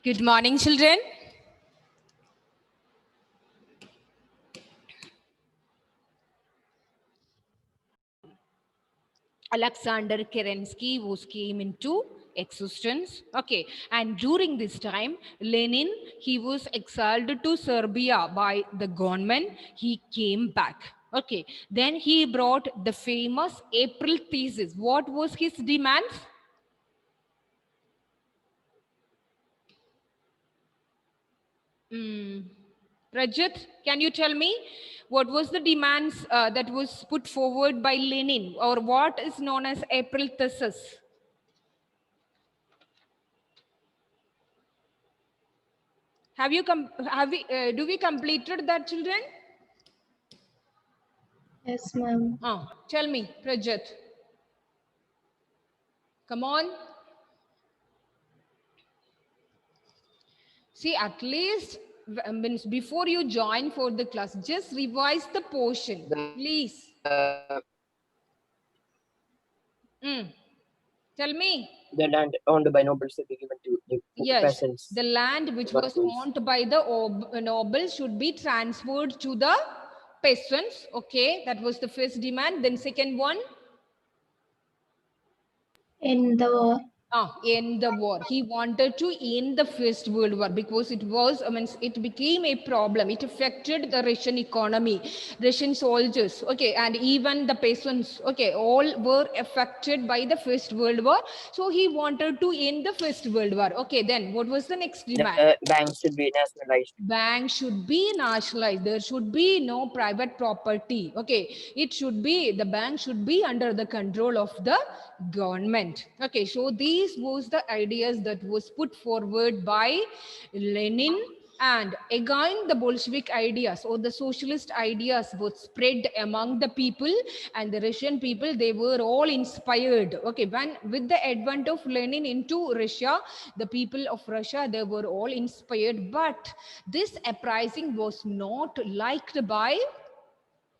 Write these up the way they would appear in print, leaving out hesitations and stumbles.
Good morning, children. Alexander Kerensky came into existence. Okay, and during this time, Lenin, he was exiled to Serbia by the government. He came back. Okay, then he brought the famous April thesis. What was his demands? Rajat, can you tell me what was the demands that was put forward by Lenin, or what is known as April thesis? Do we completed that, children? Yes, ma'am. Tell me, Rajat. Come on. See, at least means before you join for the class, just revise the portion, please. Tell me. The land owned by nobles should be given to the peasants. The land which was owned by the nobles should be transferred to the peasants. Okay, that was the first demand. Then second one. In the war. End the war. He wanted to end the First World War because it became a problem. It affected the Russian economy, Russian soldiers, okay, and even the peasants, okay, all were affected by the First World War. So he wanted to end the First World War. Okay, then what was the next demand? The banks should be nationalized. Banks should be nationalized. There should be no private property. Okay, the bank should be under the control of the government. Okay, so these was the ideas that was put forward by Lenin, and again the Bolshevik ideas or the socialist ideas were spread among the people, and the Russian people, they were all inspired. Okay, with the advent of Lenin into Russia, the people of Russia, they were all inspired, but this uprising was not liked by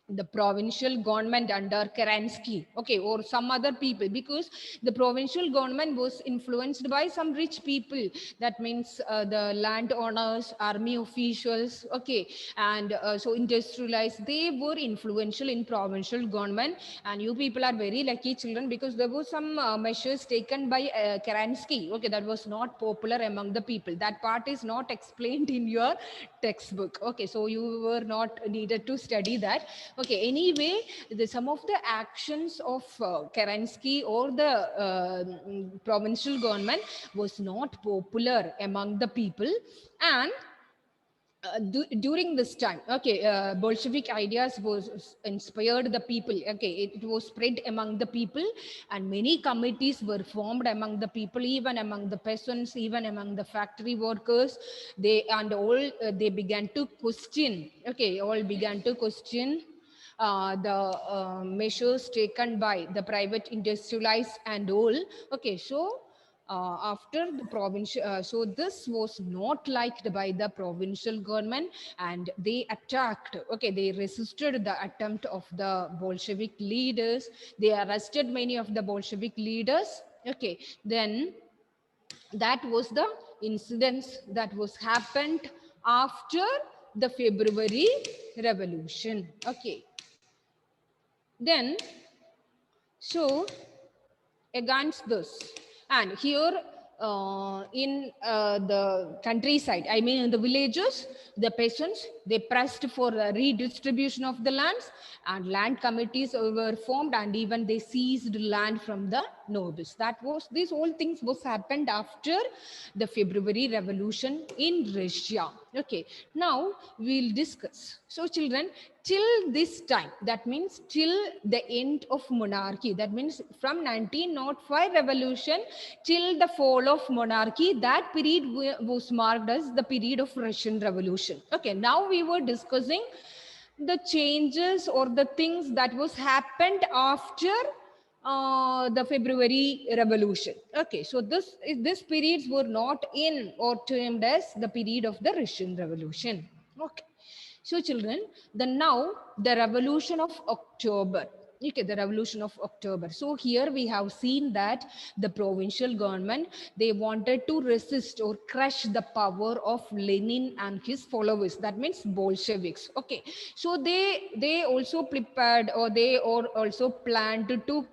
the provincial government under Kerensky, okay, or some other people, because the provincial government was influenced by some rich people. That means the landowners, army officials, okay, and so industrialized, they were influential in provincial government. And you people are very lucky, children, because there were some measures taken by Kerensky, okay, that was not popular among the people. That part is not explained in your textbook, okay, so you were not needed to study that. Okay, anyway, some of the actions of Kerensky or the provincial government was not popular among the people. And during this time, okay, Bolshevik ideas was inspired the people. Okay, it was spread among the people, and many committees were formed among the people, even among the peasants, even among the factory workers. They began to question. Okay, all began to question the measures taken by the private industrialized and all. Okay, so after the provincial, so this was not liked by the provincial government, and they attacked. Okay, they resisted the attempt of the Bolshevik leaders. They arrested many of the Bolshevik leaders. Okay, then that was the incidents that was happened after the February Revolution. Okay, then so against this, and here in the countryside, I mean in the villages, the peasants, they pressed for the redistribution of the lands, and land committees were formed, and even they seized land from the nobles. That was, these all things was happened after the February Revolution in Russia. Okay, now we'll discuss. So children, till this time, that means till the end of monarchy, that means from 1905 revolution till the fall of monarchy, that period was marked as the period of Russian Revolution. Okay, now we were discussing the changes or the things that was happened after the February Revolution. Okay, so this periods were not in or termed as the period of the Russian Revolution. Okay, so children, now the Revolution of October. Okay, the revolution of October. So here we have seen that the provincial government, they wanted to resist or crush the power of Lenin and his followers. That means Bolsheviks. Okay, so they also prepared, or they also planned to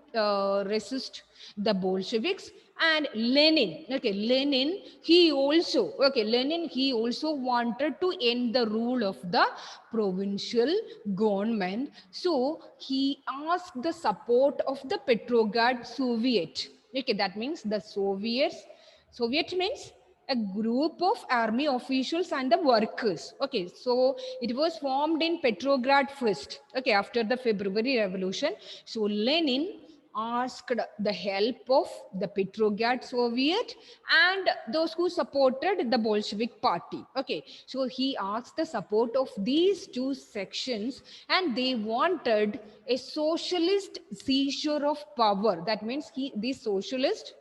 resist the Bolsheviks. And Lenin, okay, Lenin, he also, okay, Lenin, he also wanted to end the rule of the provincial government. So he asked the support of the Petrograd Soviet. Okay, that means the Soviets. Soviet means a group of army officials and the workers. Okay, so it was formed in Petrograd first. Okay, after the February Revolution. So Lenin asked the help of the Petrograd Soviet and those who supported the Bolshevik party. Okay, so he asked the support of these two sections, and they wanted a socialist seizure of power. That means these socialists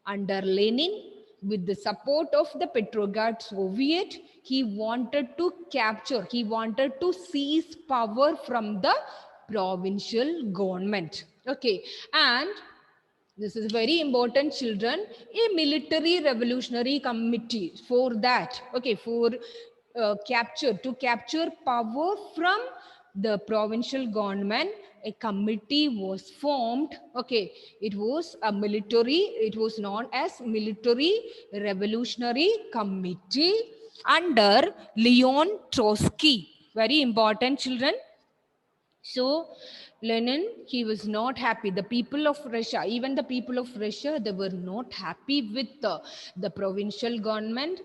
under Lenin, with the support of the Petrograd Soviet, he wanted to capture, he wanted to seize power from the provincial government. Okay, and this is very important, children, a military revolutionary committee for that, okay, for to capture power from the provincial government, a committee was formed. Okay, it was a military, it was known as military revolutionary committee under Leon Trotsky. Very important, children. So Lenin, he was not happy. The people of Russia, even the people of Russia, they were not happy with the provincial government.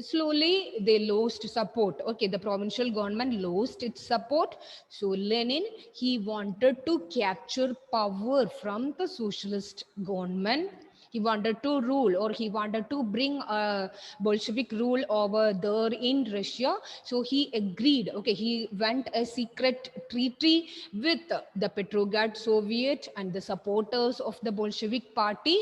Slowly, they lost support. Okay, the provincial government lost its support. So Lenin, he wanted to capture power from the socialist government. He wanted to rule, or he wanted to bring a Bolshevik rule over there in Russia. So he agreed. Okay, he went a secret treaty with the Petrograd Soviet and the supporters of the Bolshevik party,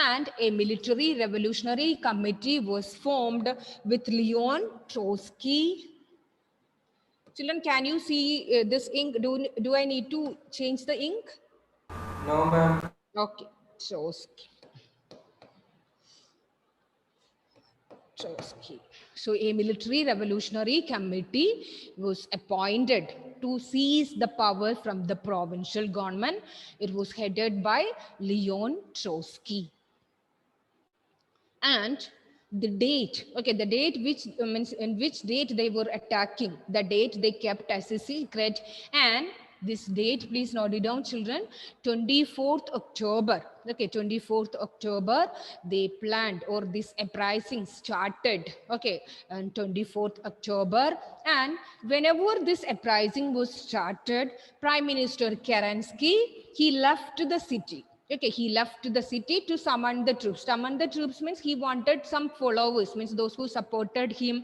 and a military revolutionary committee was formed with Leon Trotsky. Children, can you see this ink? Do I need to change the ink? No, ma'am. Okay, Trotsky. Trotsky. So a military revolutionary committee was appointed to seize the power from the provincial government. It was headed by Leon Trotsky. And the date, okay, the date which means in which date they were attacking, the date they kept as a secret. And this date, please note it down, children, 24th October. Okay, 24th October, they planned, or this uprising started, okay, on 24th October. And whenever this uprising was started, Prime Minister Kerensky, he left the city. Okay, he left the city to summon the troops. Summon the troops means he wanted some followers, means those who supported him.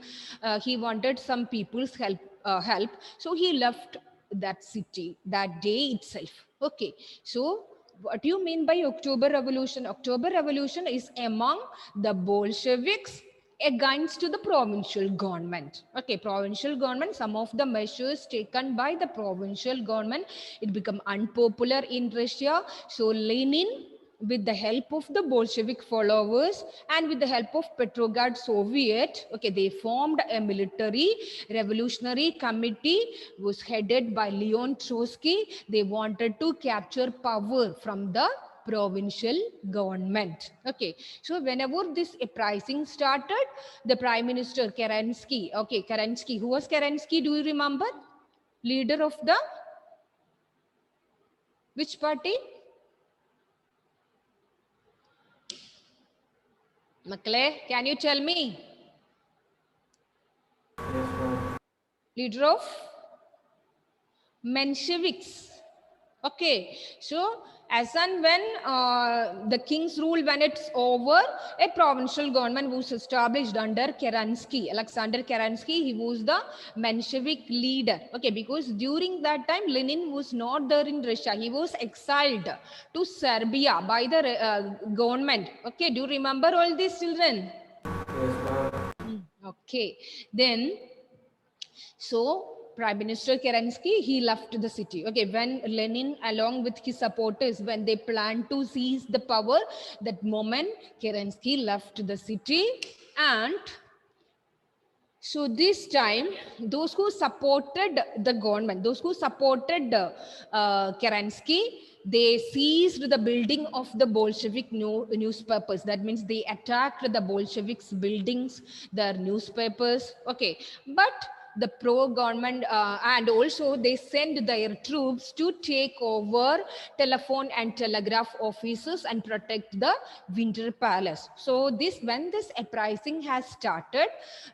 He wanted some people's help. So he left that city that day itself. Okay, so what do you mean by October Revolution? October Revolution is among the Bolsheviks against the provincial government. Okay, provincial government, some of the measures taken by the provincial government, it become unpopular in Russia. So Lenin, with the help of the Bolshevik followers and with the help of Petrograd Soviet, okay, they formed a military revolutionary committee, was headed by Leon Trotsky. They wanted to capture power from the provincial government. Okay, so whenever this uprising started, the Prime Minister Kerensky, okay, Kerensky, who was Kerensky, do you remember? Leader of the which party? Makle, can you tell me? Yes, ma'am. Leader of Mensheviks. Okay, so as and when the king's rule, when it's over, a provincial government was established under Kerensky. Alexander Kerensky, he was the Menshevik leader. Okay, because during that time, Lenin was not there in Russia. He was exiled to Serbia by the government. Okay, do you remember all these, children? Yes, ma'am. Okay, then, so Prime Minister Kerensky, he left the city. Okay, when Lenin, along with his supporters, when they planned to seize the power, that moment Kerensky left the city. And so this time, those who supported the government, those who supported Kerensky, they seized the building of the Bolshevik newspapers. That means they attacked the Bolsheviks' buildings, their newspapers. Okay, but the pro-government and also they send their troops to take over telephone and telegraph offices and protect the Winter Palace. So when this uprising has started,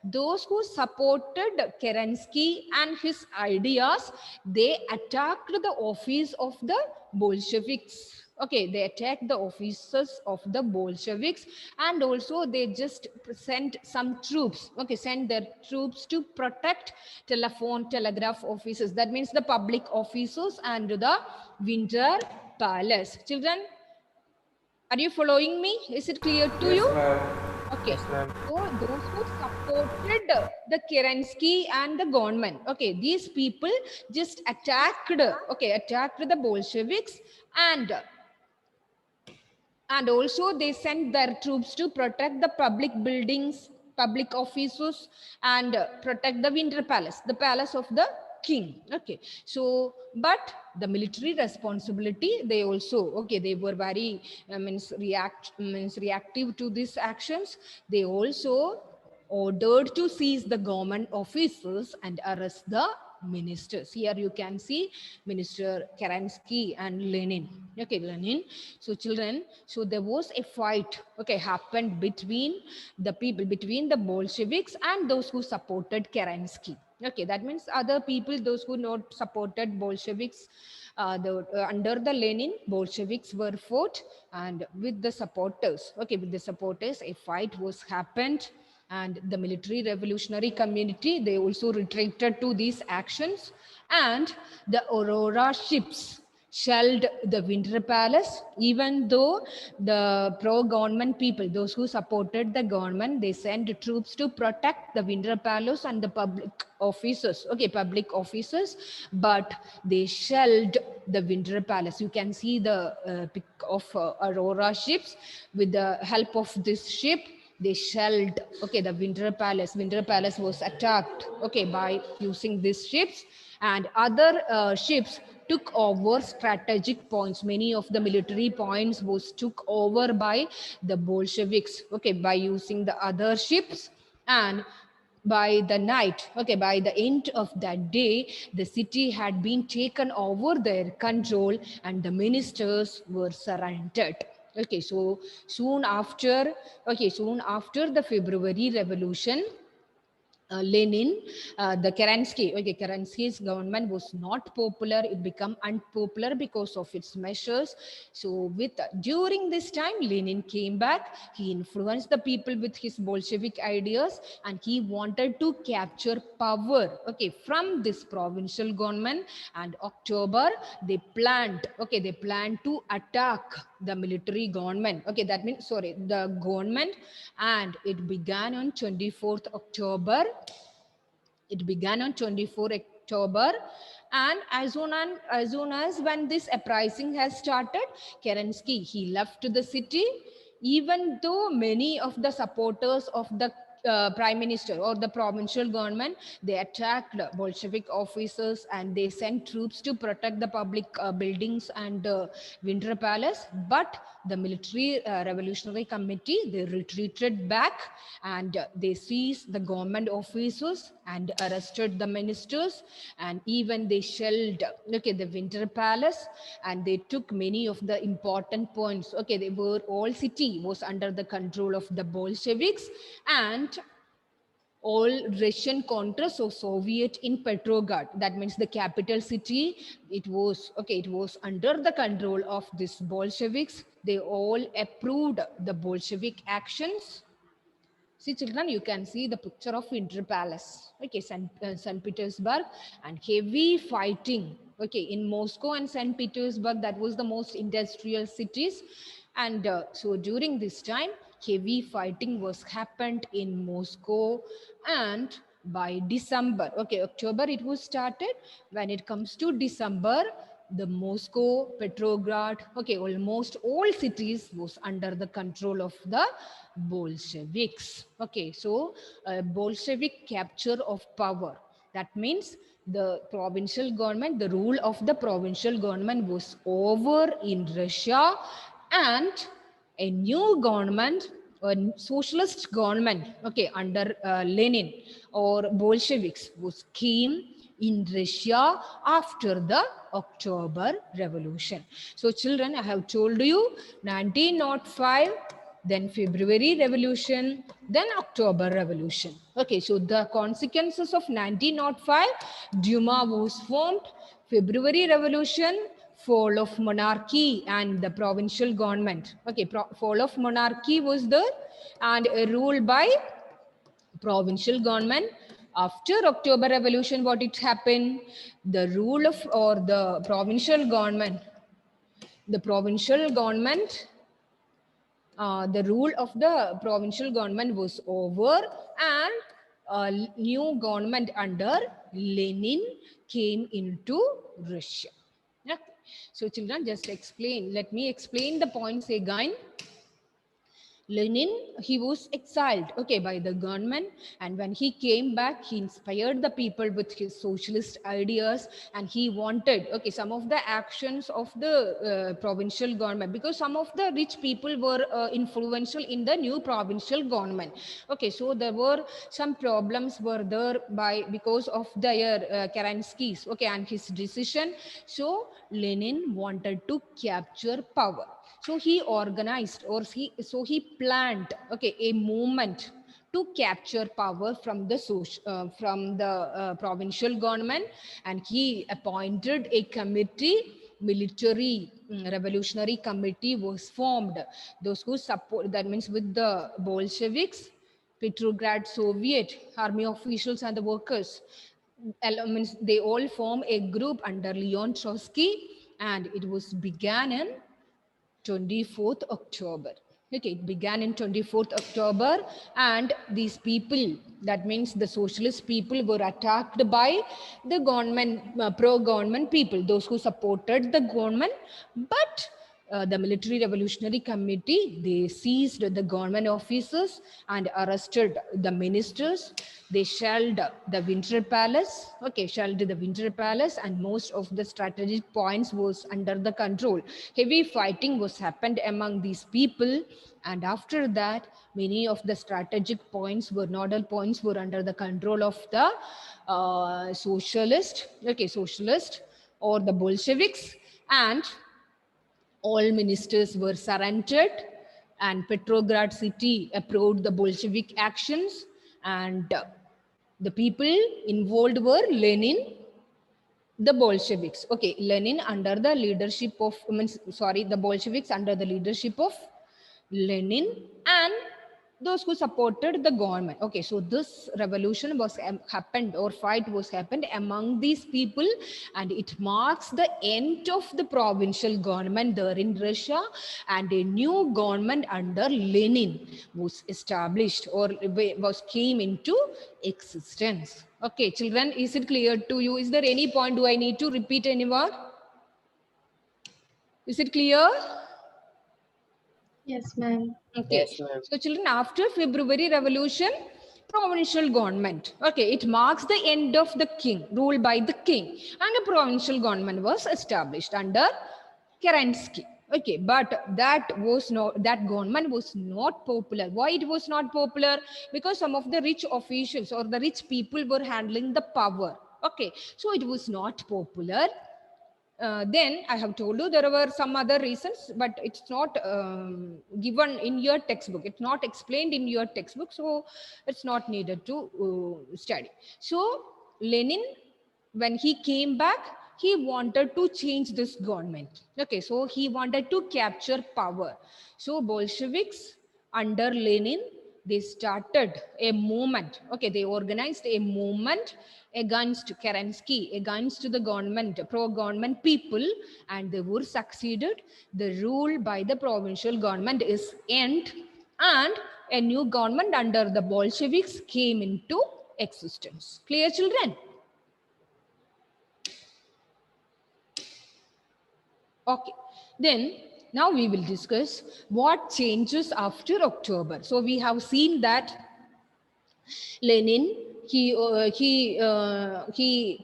those who supported Kerensky and his ideas, they attacked the office of the Bolsheviks. Okay, they attacked the offices of the Bolsheviks, and also they just sent some troops. Okay, send their troops to protect telephone, telegraph offices. That means the public offices and the Winter Palace. Children, are you following me? Is it clear to Yes, you? ma'am. Okay. Yes, ma'am. So those who supported the Kerensky and the government, okay, these people just attacked the Bolsheviks, and also they sent their troops to protect the public buildings, public offices, and protect the Winter Palace, the palace of the king. Okay, so but the military responsibility, they also, okay, they were very reactive to these actions. They also ordered to seize the government offices and arrest the ministers. Here you can see Minister Kerensky and Lenin. Okay, Lenin. So children, so there was a fight, okay, happened between the people, between the Bolsheviks and those who supported Kerensky. Okay, that means other people, those who not supported Bolsheviks, under the Lenin, Bolsheviks were fought, and with the supporters, okay, with the supporters, a fight was happened, and the military revolutionary community, they also retreated to these actions, and the Aurora ships shelled the Winter Palace. Even though the pro-government people, those who supported the government, they sent troops to protect the Winter Palace and the public offices, okay, public offices, but they shelled the Winter Palace. You can see the pic of Aurora ships. With the help of this ship, they shelled, okay, the Winter Palace. Winter Palace was attacked, okay, by using these ships, and other ships took over strategic points. Many of the military points was took over by the Bolsheviks, okay, by using the other ships. And by the night, okay, by the end of that day, the city had been taken over their control and the ministers were surrendered. Okay, so soon after, soon after the February Revolution, Lenin, the Kerensky, okay, Kerensky's government was not popular. It became unpopular because of its measures. So during this time, Lenin came back. He influenced the people with his Bolshevik ideas, and he wanted to capture power, okay, from this provincial government. And October, they planned to attack the military government. Okay, that means, sorry, the government, and it began on 24th October. It began on 24th October, and as soon as when this uprising has started, Kerensky, he left the city, even though many of the supporters of the prime minister or the provincial government, they attacked Bolshevik officers and they sent troops to protect the public buildings and Winter Palace. But the military revolutionary committee, they retreated back, and they seized the government offices and arrested the ministers, and even they shelled, okay, the Winter Palace, and they took many of the important points. Okay, they were, all city was under the control of the Bolsheviks, and all Russian controls of Soviet in Petrograd, that means the capital city, it was, okay, it was under the control of these Bolsheviks. They all approved the Bolshevik actions. See children, you can see the picture of Winter Palace, okay, St. Petersburg, and heavy fighting, okay, in Moscow and St. Petersburg, that was the most industrial cities. And so during this time, heavy fighting was happened in Moscow, and by December. Okay, October it was started. When it comes to December, the Moscow, Petrograd, okay, almost all cities was under the control of the Bolsheviks. Okay, so Bolshevik capture of power. That means the provincial government, the rule of the provincial government was over in Russia, and a new government, a socialist government, okay, under Lenin or Bolsheviks was came in Russia after the October Revolution. So children, I have told you 1905, then February Revolution, then October Revolution. Okay, so the consequences of 1905, Duma was formed, February Revolution, fall of monarchy and the provincial government. Okay, fall of monarchy was there and rule by provincial government. After October Revolution, what it happened? The rule of or the provincial government, the provincial government, the rule of the provincial government was over, and a new government under Lenin came into Russia. Yeah. So children, just explain. Let me explain the points again. Lenin, he was exiled, okay, by the government, and when he came back, he inspired the people with his socialist ideas, and he wanted, okay, some of the actions of the provincial government, because some of the rich people were influential in the new provincial government. Okay, so there were some problems were there because of their Kerensky's, okay, and his decision. So Lenin wanted to capture power. So he organized, or he planned, okay, a movement to capture power from the provincial government, and he appointed a committee. Military revolutionary committee was formed. Those who support, that means with the Bolsheviks, Petrograd Soviet, army officials and the workers, elements, they all form a group under Leon Trotsky, and it was began in 24th October. Okay, it began in 24th October, and these people, that means the socialist people, were attacked by the government, pro-government people, those who supported the government. But the Military Revolutionary Committee, they seized the government officers and arrested the ministers. They shelled the Winter Palace, okay, shelled the Winter Palace, and most of the strategic points was under the control. Heavy fighting was happened among these people, and after that, many of the strategic points were nodal points were under the control of the socialist or the Bolsheviks, and all ministers were surrendered, and Petrograd city approved the Bolshevik actions, and the people involved were Lenin, the Bolsheviks. Okay, Lenin under the leadership of, the Bolsheviks under the leadership of Lenin, and those who supported the government. Okay, so this revolution was happened, or fight was happened among these people, and it marks the end of the provincial government there in Russia, and a new government under Lenin was established, or came into existence. Okay, children, is it clear to you? Is there any point do I need to repeat anymore? Is it clear? Yes, ma'am. Okay. Yes, ma'am. So children, after February Revolution, provincial government, okay, it marks the end of the king, ruled by the king, and a provincial government was established under Kerensky. Okay, but that government was not popular. Why it was not popular? Because some of the rich officials or the rich people were handling the power. Okay, so it was not popular. Then I have told you there were some other reasons, but it's not given in your textbook. It's not explained in your textbook, so it's not needed to study. So Lenin, when he came back, he wanted to change this government. Okay, so he wanted to capture power. So Bolsheviks under Lenin, they started a movement. Okay, they organized a movement against Kerensky, against the government, pro-government people, and they were succeeded. The rule by the provincial government is end, and a new government under the Bolsheviks came into existence. Clear, children? Okay, then now we will discuss what changes after October. So we have seen that Lenin, he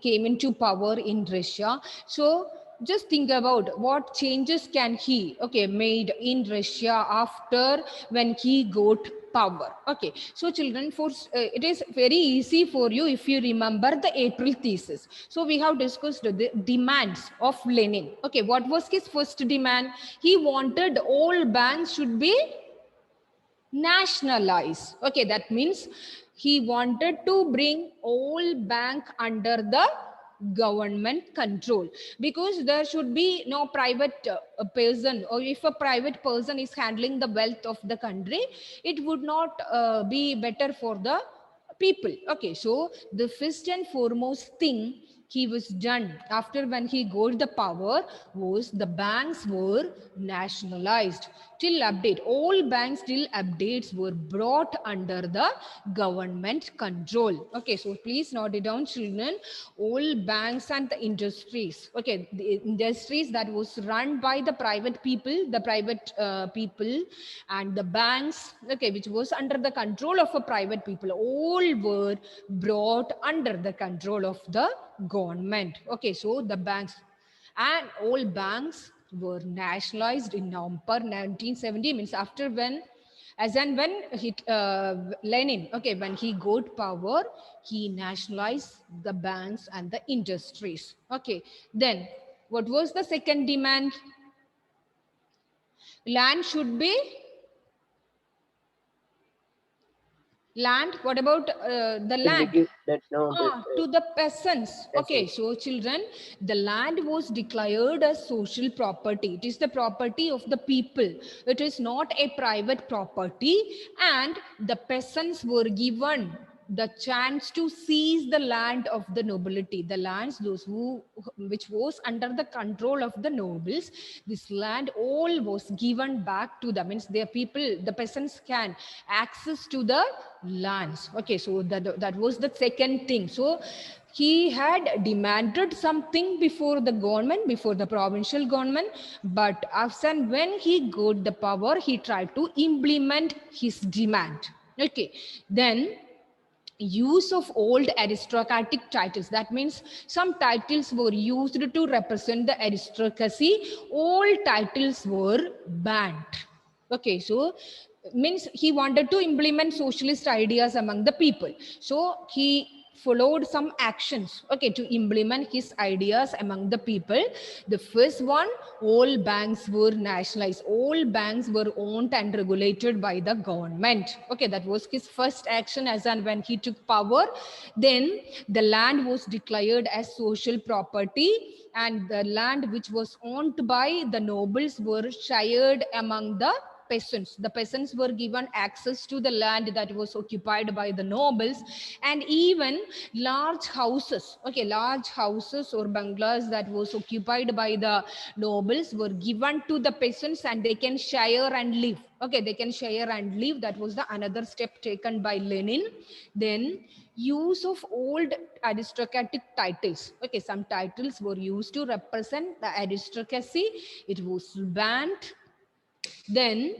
came into power in Russia. So just think about what changes can he made in Russia after when he got power. Okay, so children, it is very easy for you if you remember the April thesis. So we have discussed the demands of Lenin. Okay, what was his first demand? He wanted all banks should be nationalized. Okay, that means he wanted to bring all bank under the government control, because there should be no private person, or if a private person is handling the wealth of the country, it would not be better for the people. Okay, so the first and foremost thing he was done after when he got the power was the banks were nationalized. Till update, all banks till updates were brought under the government control. Okay, so please note it down, children. All banks and the industries, okay, the industries that was run by the private people, and the banks, okay, which was under the control of a private people, all were brought under the control of the government. Okay, so the banks and all banks were nationalized in November 1970, means after when, as and when Lenin, okay, when he got power, he nationalized the banks and the industries. Okay, then what was the second demand? Land should be land. What about the Should we land? give that no, To the peasants. Okay, so children, the land was declared as social property. It is the property of the people. It is not a private property, and the peasants were given the chance to seize the land of the nobility, the lands those who which was under the control of the nobles. This land all was given back to them, means their people, the peasants can access to the lands. Okay, so that was the second thing. So he had demanded something before the government, before the provincial government, but as and when he got the power, he tried to implement his demand. Okay, then use of old aristocratic titles, that means some titles were used to represent the aristocracy, all titles were banned. Okay, so means he wanted to implement socialist ideas among the people, so he followed some actions, okay, to implement his ideas among the people. The first one, all banks were nationalized, all banks were owned and regulated by the government. Okay, that was his first action as and when he took power. Then the land was declared as social property, and the land which was owned by the nobles were shared among the peasants. The peasants were given access to the land that was occupied by the nobles, and even large houses, okay, large houses or bungalows that was occupied by the nobles were given to the peasants, and they can share and live. Okay, they can share and live. That was the another step taken by Lenin. Then use of old aristocratic titles, okay, some titles were used to represent the aristocracy, it was banned. Then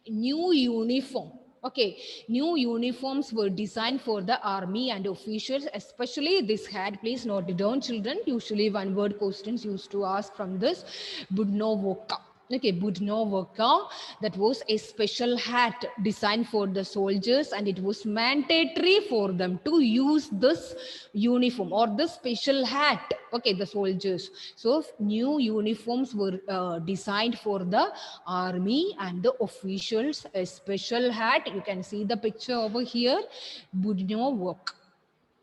new uniform, okay, new uniforms were designed for the army and officials, especially this hat. Please note it down, children. Usually one word questions used to ask from this. Budnovoka. Okay, Budnovoka, that was a special hat designed for the soldiers, and it was mandatory for them to use this uniform or this special hat, okay, the soldiers. So new uniforms were designed for the army and the officials, a special hat. You can see the picture over here, Budnovoka.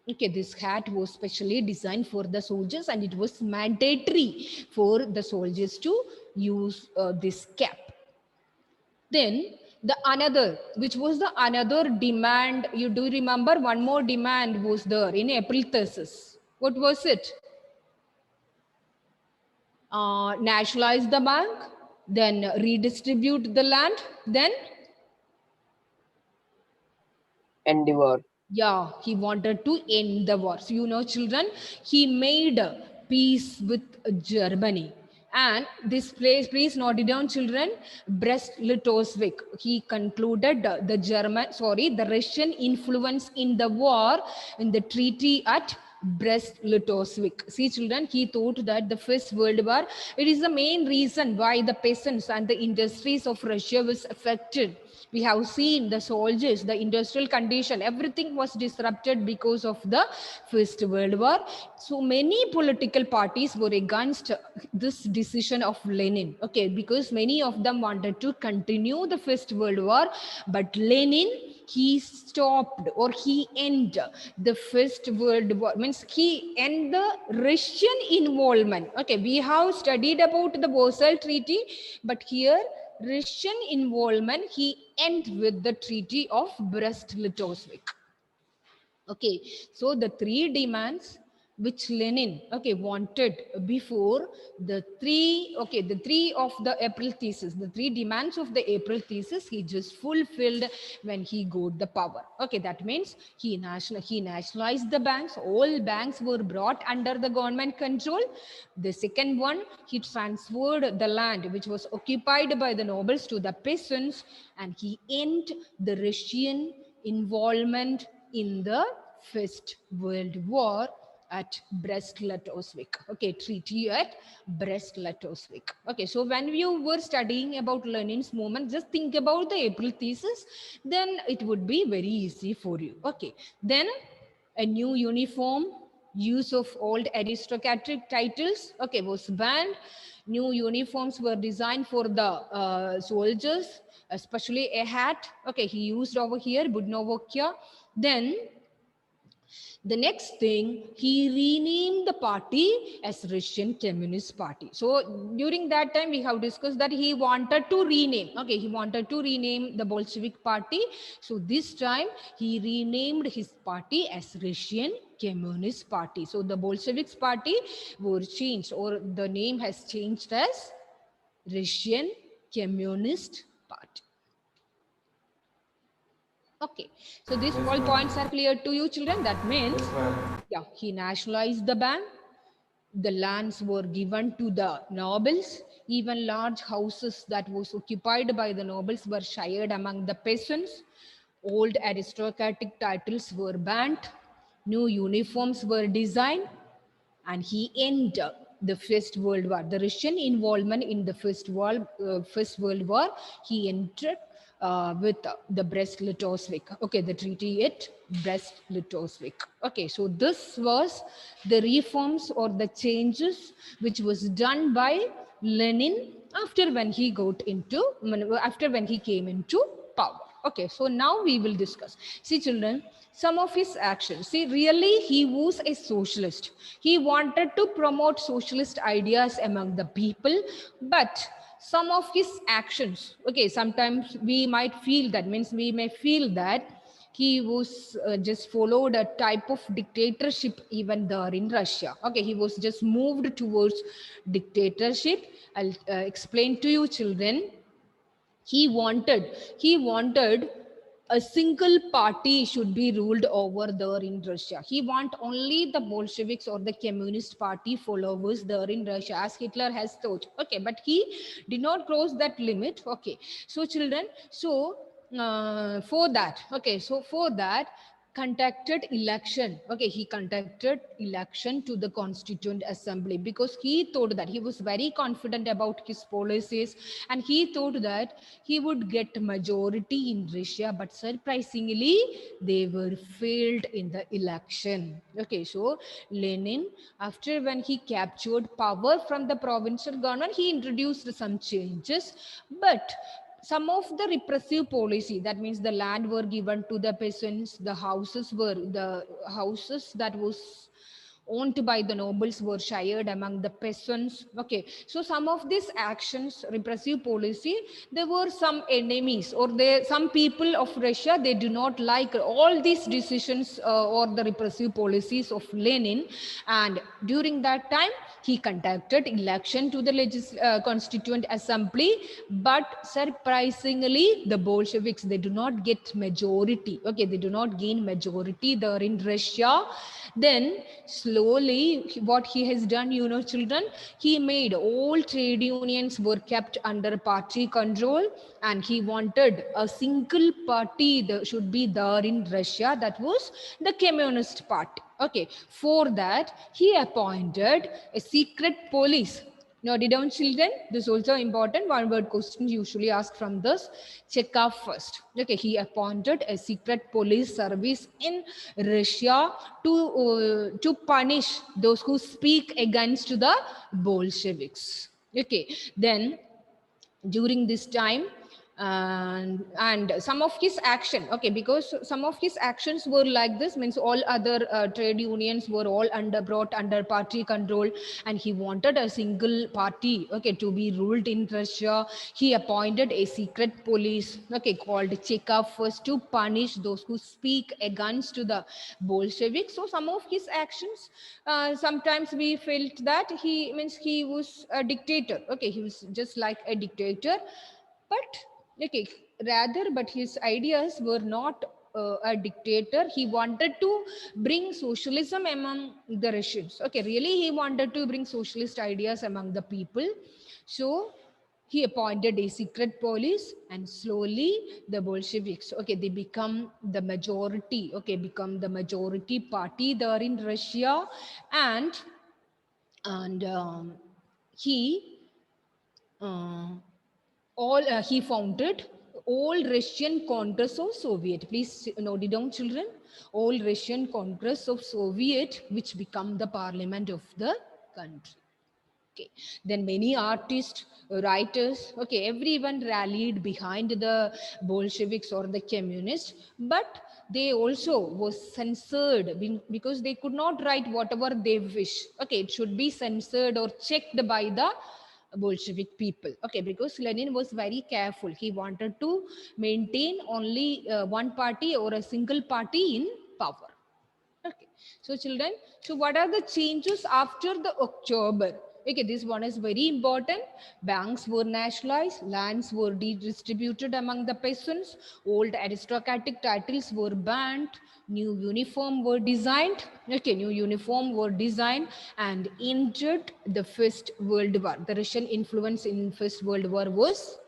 Okay, this hat was specially designed for the soldiers, and it was mandatory for the soldiers to use this cap. Then the another, which was the another demand, you do remember one more demand was there in April thesis. What was it? Nationalize the bank, then redistribute the land, then end the war. Yeah, he wanted to end the war. So, you know, children, he made peace with Germany. And this place, please note it down, children, Brest-Litovsk. He concluded the Russian influence in the war in the treaty at Brest-Litovsk. See, children, he thought that the First World War, it is the main reason why the peasants and the industries of Russia was affected. We have seen the soldiers, the industrial condition, everything was disrupted because of the First World War. So many political parties were against this decision of Lenin. Okay, because many of them wanted to continue the First World War, but Lenin, he stopped or he ended the First World War, means he ended the Russian involvement. Okay, we have studied about the Versailles Treaty, but here Russian involvement he ended with the Treaty of Brest-Litovsk. Okay, so the three demands which Lenin wanted before the three of the April thesis, the three demands of the April thesis, he just fulfilled when he got the power. Okay, that means he nationalized the banks. All banks were brought under the government control. The second one, he transferred the land which was occupied by the nobles to the peasants, and he ended the Russian involvement in the First World War at Brest-Litovsk. Okay, treaty at Brest-Litovsk. Okay, so when you were studying about Lenin's movement, just think about the April thesis, then it would be very easy for you. Okay, then a new uniform, use of old aristocratic titles, okay, was banned. New uniforms were designed for the soldiers, especially a hat. Okay, he used over here, Budnovokia. Then the next thing, he renamed the party as Russian Communist Party. So during that time, we have discussed that he wanted to rename. Okay, he wanted to rename the Bolshevik Party. So this time, he renamed his party as Russian Communist Party. So the Bolsheviks party were changed, or the name has changed as Russian Communist Party. Okay, so these Yes, all ma'am. points are clear to you, children. That means, Yes, ma'am. yeah, he nationalized the bank. The lands were given to the nobles. Even large houses that was occupied by the nobles were shared among the peasants. Old aristocratic titles were banned. New uniforms were designed, and he ended the First World War. The Russian involvement in the First World War, he entered with the Brest-Litovsk. Okay, the treaty at Brest-Litovsk. Okay, so this was the reforms or the changes which was done by Lenin after when he came into power. Okay, so now we will discuss. See, children, some of his actions. See, really, he was a socialist. He wanted to promote socialist ideas among the people, but some of his actions, okay, sometimes we might feel that, means we may feel that he was just followed a type of dictatorship even there in Russia. Okay, he was just moved towards dictatorship. I'll explain to you, children. He wanted a single party should be ruled over there in Russia. He want only the Bolsheviks or the Communist Party followers there in Russia, as Hitler has thought. Okay, but he did not cross that limit. Okay, so children, so for that conducted election. Okay, he conducted election to the Constituent Assembly because he thought that he was very confident about his policies, and he thought that he would get majority in Russia, but surprisingly they were failed in the election. Okay, so Lenin, after when he captured power from the provincial government, he introduced some changes, but some of the repressive policy, that means the land were given to the peasants, the houses that was owned by the nobles were shared among the peasants. Okay, so some of these actions, repressive policy, there were some enemies or some people of Russia, they do not like all these decisions or the repressive policies of Lenin. And during that time, he conducted election to the Constituent Assembly, but surprisingly, the Bolsheviks, they do not get majority. Okay, they do not gain majority there in Russia. Then slowly, what he has done, you know, children, he made all trade unions were kept under party control, and he wanted a single party that should be there in Russia, that was the Communist Party. Okay, for that, he appointed a secret police. Note it down, children. This is also important. One word question usually asked from this. Check out first. Okay, he appointed a secret police service in Russia to punish those who speak against the Bolsheviks. Okay, then during this time, and some of his action, okay, because some of his actions were like this, means all other trade unions were all brought under party control, and he wanted a single party, okay, to be ruled in Russia. He appointed a secret police, okay, called Chekhov first, to punish those who speak against the Bolsheviks. So some of his actions, sometimes we felt that he was a dictator. Okay, he was just like a dictator, but okay, rather, but his ideas were not a dictator. He wanted to bring socialism among the Russians. Okay, really, he wanted to bring socialist ideas among the people. So he appointed a secret police, and slowly the Bolsheviks, okay, they become the majority. Okay, become the majority party there in Russia, and he. He founded all Russian Congress of Soviet. Please note it down, children. All Russian Congress of Soviet, which become the parliament of the country. Okay. Then many artists, writers, okay, everyone rallied behind the Bolsheviks or the communists, but they also was censored because they could not write whatever they wish. Okay, it should be censored or checked by the Bolshevik people. Okay, because Lenin was very careful. He wanted to maintain only one party or a single party in power. Okay, so children, so what are the changes after the October? Okay, this one is very important. Banks were nationalized, lands were redistributed among the peasants, old aristocratic titles were banned, new uniform were designed. Okay, new uniform were designed, and entered the First World War. The Russian influence in First World War was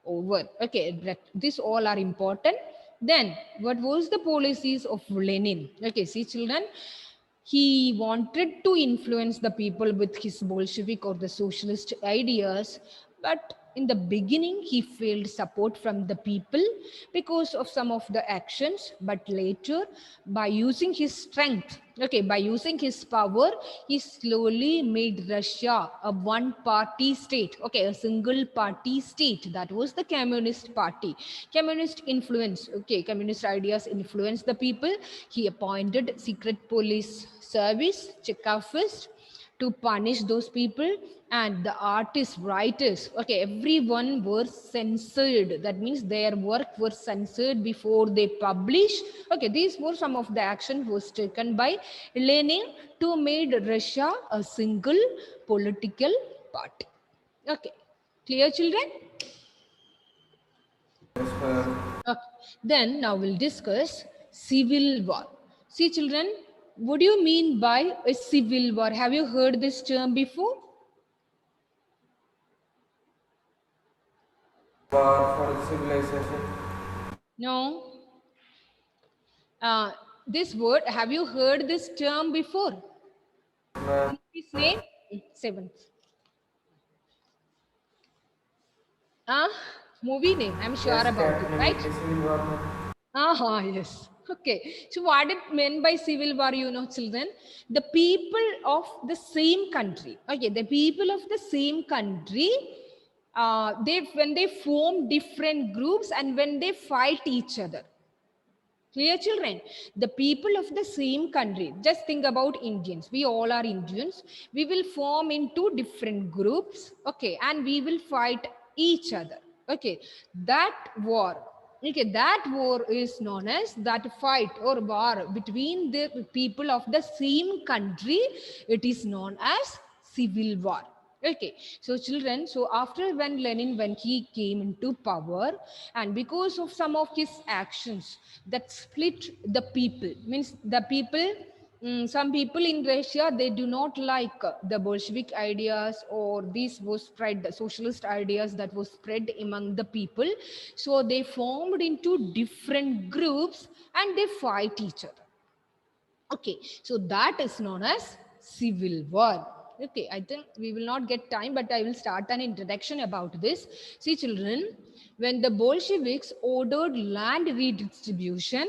over. Okay, these all are important. Then what was the policies of Lenin? Okay, see children, he wanted to influence the people with his Bolshevik or the socialist ideas, but in the beginning he failed support from the people because of some of the actions. But later, by using his strength, okay, by using his power, he slowly made Russia a one-party state, okay, a single party state. That was the Communist Party. Communist influence, okay, communist ideas influenced the people. He appointed secret police service, Chekhov first, to punish those people, and the artists, writers, okay, everyone were censored. That means their work was censored before they publish. Okay, these were some of the action was taken by Lenin to make Russia a single political party. Okay, clear children? Yes, ma'am. Okay. Then now we'll discuss civil war. See children, what do you mean by a civil war? Have you heard this term before? War for the civilization. No. This word, have you heard this term before? Ma'am. His name? Seventh. Movie name, I'm sure Yes, about it, Captain right? Civil War, ma'am. Yes. Okay. So what it meant by civil war, you know, children? The people of the same country. Okay, the people of the same country, when they form different groups and when they fight each other. Clear, children? The people of the same country, just think about Indians. We all are Indians. We will form into different groups, okay, and we will fight each other, okay. That war, okay, that war is known as, that fight or war between the people of the same country, it is known as civil war. Okay, so children, so after when Lenin, when he came into power, and because of some of his actions that split the people, means the people, some people in Russia, they do not like the Bolshevik ideas, or these was spread, the socialist ideas that was spread among the people. So they formed into different groups and they fight each other. Okay, so that is known as civil war. Okay, I think we will not get time, but I will start an introduction about this. See, children, when the Bolsheviks ordered land redistribution,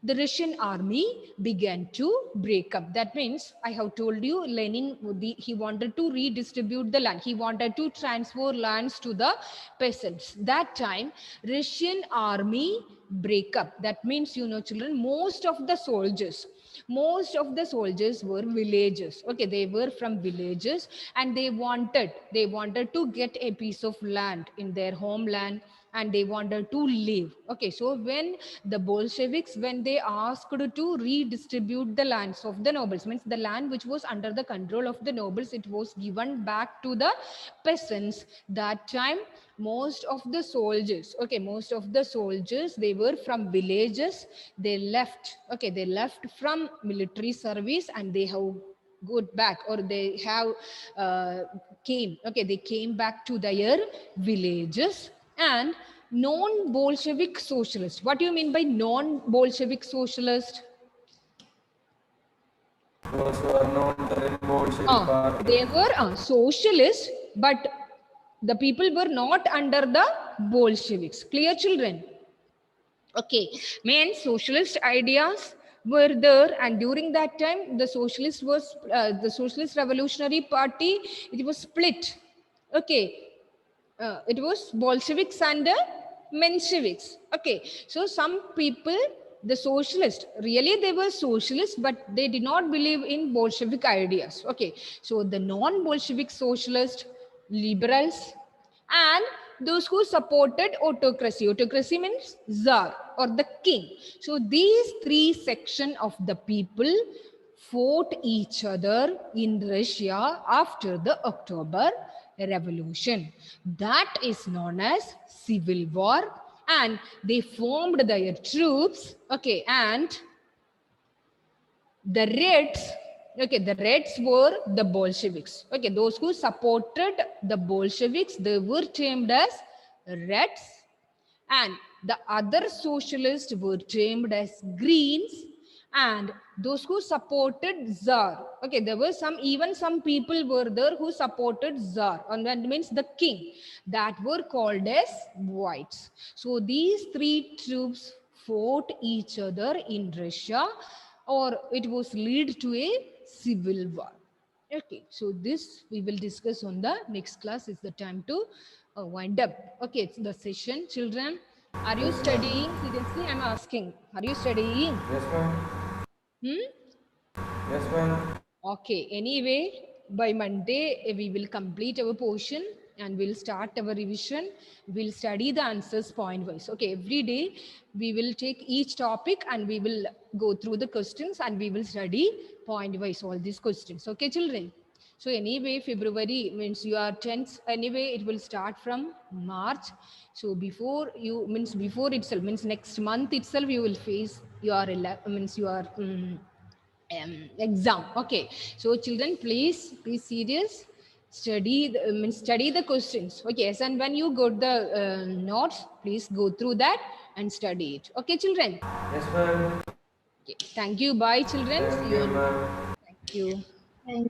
the Russian army began to break up. That means, I have told you, Lenin, he wanted to redistribute the land. He wanted to transfer lands to the peasants. That time, Russian army break up. That means, you know, children, most of the soldiers were villagers. Okay, they were from villages, and they wanted to get a piece of land in their homeland, and they wanted to live. Okay, so when the Bolsheviks, when they asked to redistribute the lands of the nobles, means the land which was under the control of the nobles, it was given back to the peasants. That time, most of the soldiers, they were from villages. They left, okay, they left from military service, and they have got back, or they have they came back to their villages. And non-Bolshevik socialist, what do you mean by non-Bolshevik socialist? Those who are known the Bolshevik party. They were socialist, but the people were not under the Bolsheviks. Clear, children? Okay, main socialist ideas were there, and during that time, the socialist revolutionary party, it was split. Okay, it was Bolsheviks and Mensheviks. Okay, so some people, the socialists, really they were socialists, but they did not believe in Bolshevik ideas. Okay, so the non-Bolshevik socialist, liberals, and those who supported autocracy. Autocracy means czar or the king. So these three sections of the people fought each other in Russia after the October Revolution. That is known as civil war, and they formed their troops. Okay, and the Reds, okay, the Reds were the Bolsheviks. Okay, those who supported the Bolsheviks, they were termed as Reds, and the other socialists were termed as Greens, and those who supported Tsar. Okay, there were some people were there who supported Tsar, and that means the king, that were called as Whites. So these three troops fought each other in Russia, or it was lead to a civil war. Okay, so this we will discuss on the next class. It's the time to wind up. Okay, it's the session. Children, are you studying? Seriously, I'm asking. Are you studying? Yes, ma'am. Yes, ma'am. Okay, anyway, by Monday, we will complete our portion and we'll start our revision. We'll study the answers point wise. Okay, every day we will take each topic and we will go through the questions and we will study point wise all these questions. Okay, children. So anyway, February means you are 10th. Anyway, it will start from March. So before itself, means next month itself, you will face your exam. Okay, so children, please be serious. Study the questions. Okay, yes, and when you got the notes, please go through that and study it. Okay, children. Yes, ma'am. Okay, thank you. Bye, children. See you. Thank you, ma'am. Thank you. Thank you.